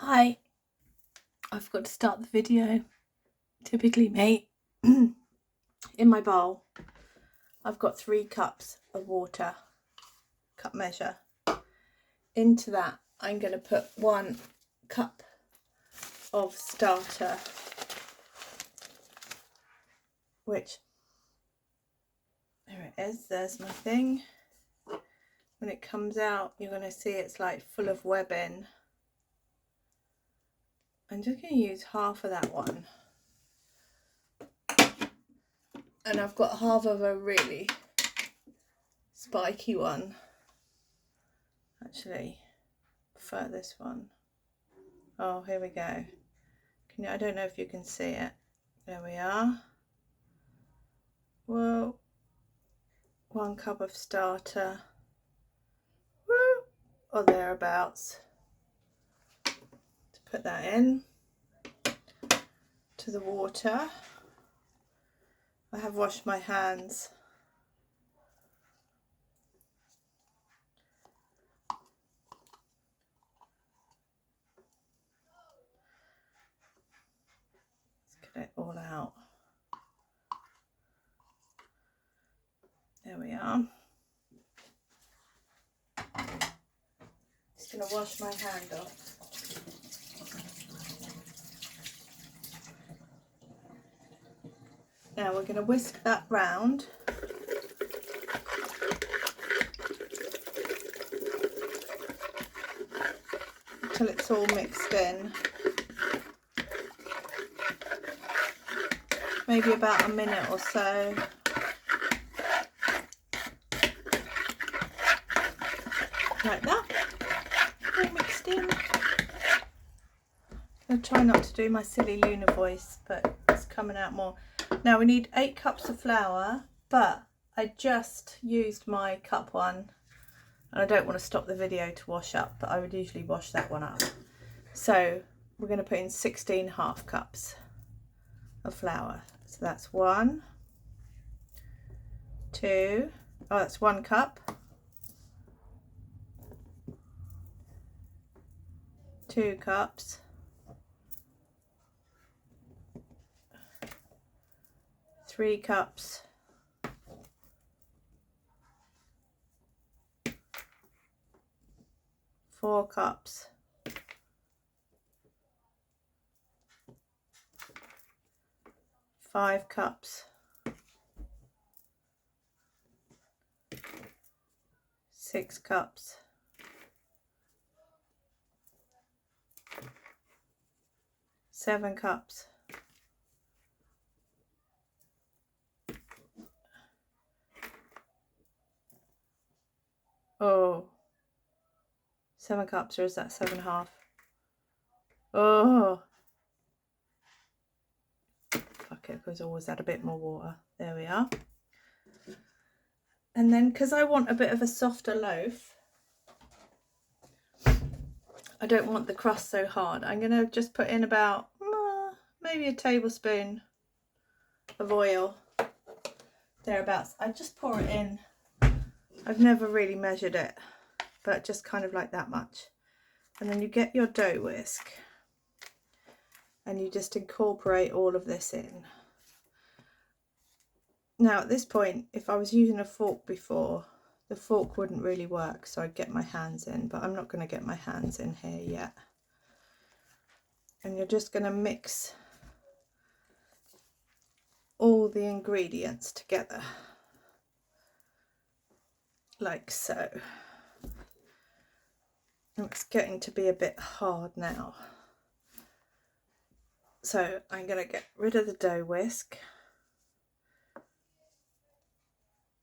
Hi, I forgot to start the video. Typically me. In my bowl I've got 3 cups of water, cup measure. Into that I'm going to put 1 cup of starter, which, there it is, there's my thing. When it comes out you're going to see it's like full of webbing. I'm just going to use half of that one. And I've got half of a really spiky one. Actually, prefer this one. Oh, here we go. I don't know if you can see it. There we are. Whoa. 1 cup of starter. Woo. Or thereabouts. To put that in to the water. I have washed my hands. Let's get it all out. There we are. Just going to wash my hand off. Now we're going to whisk that round. Until it's all mixed in. Maybe about a minute or so. Like that. All mixed in. I'll try not to do my silly Luna voice, but it's coming out more. Now we need 8 cups of flour, but I just used my cup one and I don't want to stop the video to wash up, but I would usually wash that one up. So we're going to put in 16 half cups of flour. So that's 1, 2, oh that's 1 cup, 2 cups, 3 cups, 4 cups, 5 cups, 6 cups, 7 cups, 7 cups, or is that 7.5? Oh, fuck it, because I always add a bit more water. There we are. And then, because I want a bit of a softer loaf, I don't want the crust so hard, I'm going to just put in about maybe a tablespoon of oil, thereabouts. I just pour it in. I've never really measured it, but just kind of like that much. And then you get your dough whisk and you just incorporate all of this in. Now at this point, if I was using a fork before, the fork wouldn't really work, so I'd get my hands in, but I'm not going to get my hands in here yet. And you're just going to mix all the ingredients together, like so. And it's getting to be a bit hard now. So I'm going to get rid of the dough whisk.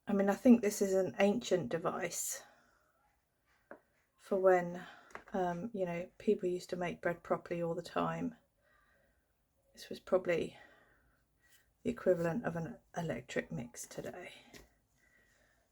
I mean, I think this is an ancient device for when, you know, people used to make bread properly all the time. This was probably the equivalent of an electric mix today.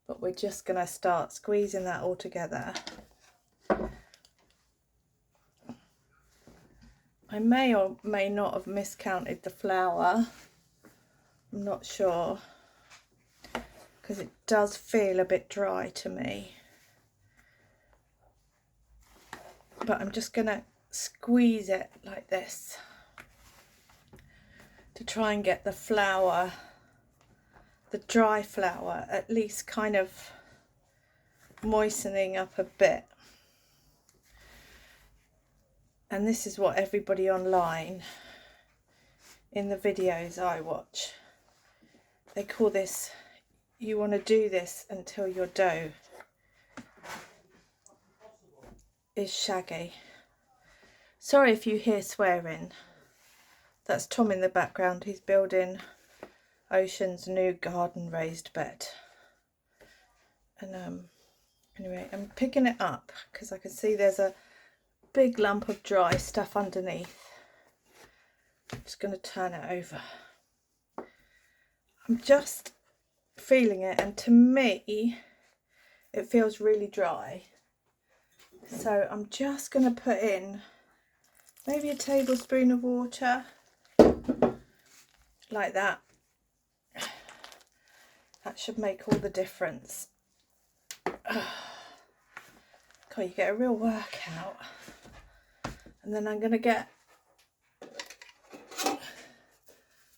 But we're just going to start squeezing that all together. I may or may not have miscounted the flour. I'm not sure, because it does feel a bit dry to me. But I'm just going to squeeze it like this to try and get the flour, the dry flour, at least kind of moistening up a bit. And this is what everybody online in the videos I watch, they call this, you want to do this until your dough is shaggy. Sorry if you hear swearing. That's Tom in the background. He's building Ocean's new garden raised bed. And anyway, I'm picking it up because I can see there's a big lump of dry stuff underneath. I'm just going to turn it over. I'm just feeling it, and to me it feels really dry. So I'm just going to put in maybe a tablespoon of water, like that. That should make all the difference. God, you get a real workout. And then I'm going to get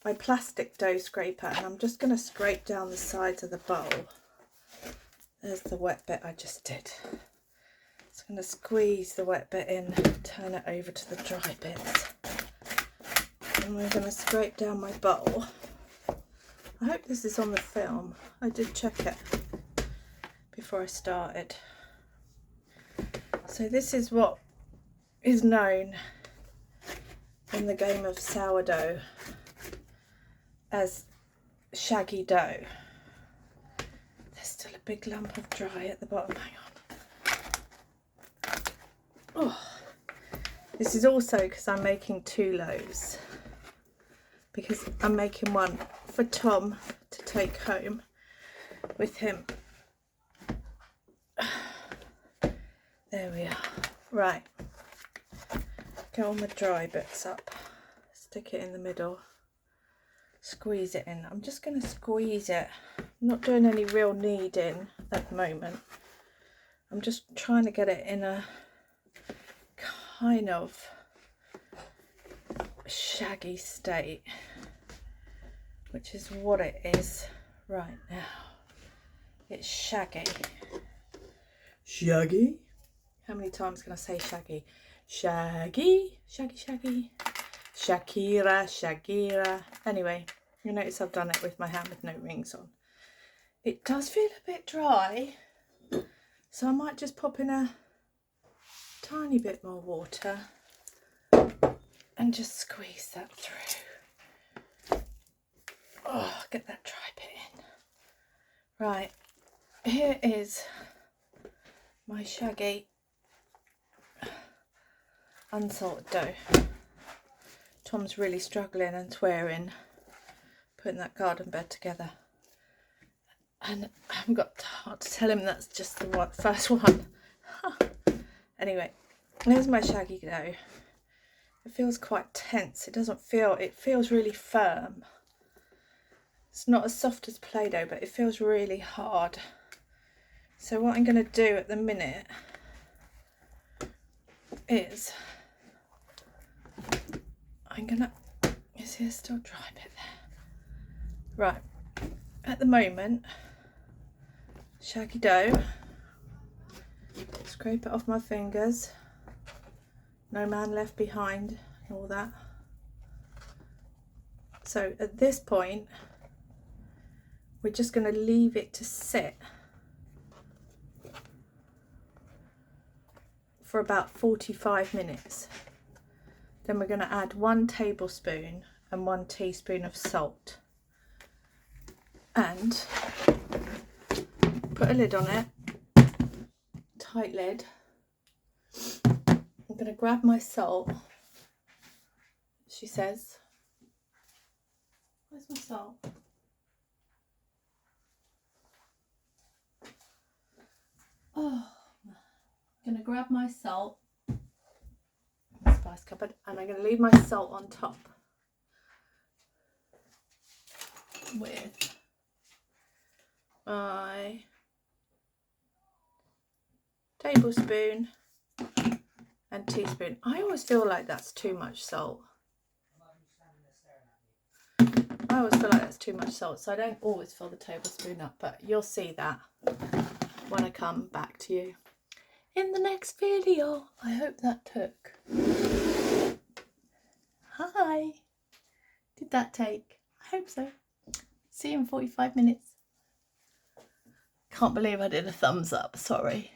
my plastic dough scraper, and I'm just going to scrape down the sides of the bowl. There's the wet bit I just did. So I'm going to squeeze the wet bit in, turn it over to the dry bits. And we're going to scrape down my bowl. I hope this is on the film. I did check it before I started. So this is what is known in the game of sourdough as shaggy dough. There's still a big lump of dry at the bottom. Hang on. Oh, this is also because I'm making 2 loaves, because I'm making one for Tom to take home with him. There we are. Right, get all my dry bits up, stick it in the middle, squeeze it in. I'm just going to squeeze it. I'm not doing any real kneading at the moment. I'm just trying to get it in a kind of shaggy state, which is what it is right now. It's shaggy. Shaggy? How many times can I say shaggy? Shaggy, shaggy, shaggy. Shakira, Shagira. Anyway, you notice I've done it with my hand with no rings on. It does feel a bit dry, so I might just pop in a tiny bit more water and just squeeze that through. Oh, get that dry bit in. Right, here is my shaggy unsalted dough. Tom's really struggling and swearing, putting that garden bed together. And I haven't got heart to tell him that's just the first one. Anyway, there's my shaggy dough. It feels quite tense. It feels really firm. It's not as soft as Play-Doh, but it feels really hard. So what I'm going to do at the minute is is there still dry bit there? Right, at the moment, shaggy dough, scrape it off my fingers, no man left behind, and all that. So at this point, we're just going to leave it to sit for about 45 minutes. Then we're going to add 1 tablespoon and 1 teaspoon of salt, and put a lid on it, tight lid. I'm going to grab my salt, she says. Where's my salt? Oh, I'm going to grab my salt, spice cupboard, and I'm going to leave my salt on top with my tablespoon and teaspoon. I always feel like that's too much salt. I always feel like that's too much salt, so I don't always fill the tablespoon up, but you'll see that when I come back to you in the next video. I hope that took. Hi. Did that take? I hope so. See you in 45 minutes. Can't believe I did a thumbs up, sorry.